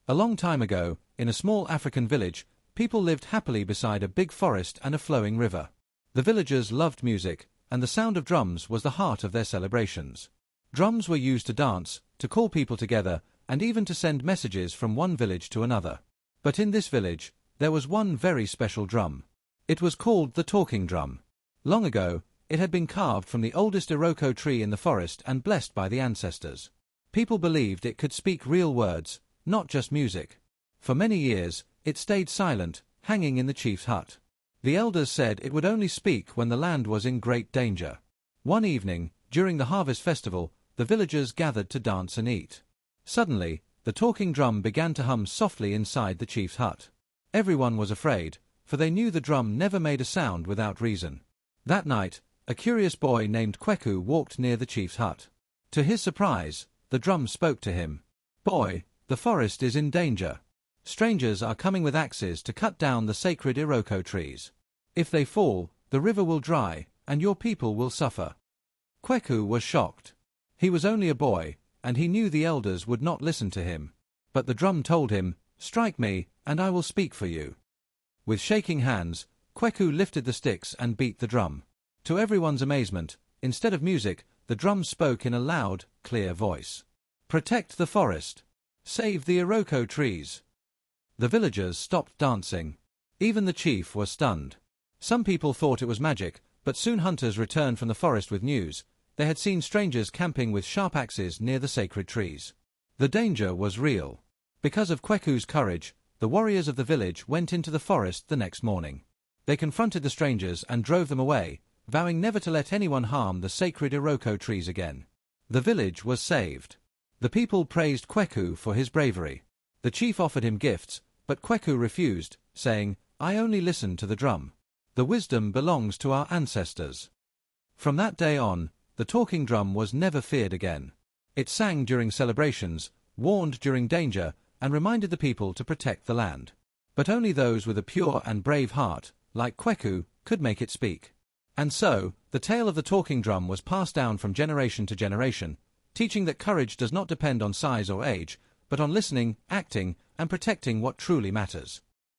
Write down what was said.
A long time ago, in a small African village, people lived happily beside a big forest and a flowing river. The villagers loved music, and the sound of drums was the heart of their celebrations. Drums were used to dance, to call people together, and even to send messages from one village to another. But in this village, there was one very special drum. It was called the talking drum. Long ago, it had been carved from the oldest Iroko tree in the forest and blessed by the ancestors. People believed it could speak real words, not just music. For many years, it stayed silent, hanging in the chief's hut. The elders said it would only speak when the land was in great danger. One evening, during the harvest festival, the villagers gathered to dance and eat. Suddenly, the talking drum began to hum softly inside the chief's hut. Everyone was afraid, for they knew the drum never made a sound without reason. That night, a curious boy named Kweku walked near the chief's hut. To his surprise, the drum spoke to him. "Boy, the forest is in danger. Strangers are coming with axes to cut down the sacred Iroko trees. If they fall, the river will dry, and your people will suffer." Kweku was shocked. He was only a boy, and he knew the elders would not listen to him. But the drum told him, "Strike me, and I will speak for you." With shaking hands, Kweku lifted the sticks and beat the drum. To everyone's amazement, instead of music, the drum spoke in a loud, clear voice. "Protect the forest. Save the Iroko trees." The villagers stopped dancing. Even the chief was stunned. Some people thought it was magic, but soon hunters returned from the forest with news. They had seen strangers camping with sharp axes near the sacred trees. The danger was real. Because of Kweku's courage, the warriors of the village went into the forest the next morning. They confronted the strangers and drove them away, vowing never to let anyone harm the sacred Iroko trees again. The village was saved. The people praised Kweku for his bravery. The chief offered him gifts, but Kweku refused, saying, "I only listen to the drum. The wisdom belongs to our ancestors." From that day on, the talking drum was never feared again. It sang during celebrations, warned during danger, and reminded the people to protect the land. But only those with a pure and brave heart, like Kweku, could make it speak. And so, the tale of the talking drum was passed down from generation to generation, teaching that courage does not depend on size or age, but on listening, acting, and protecting what truly matters.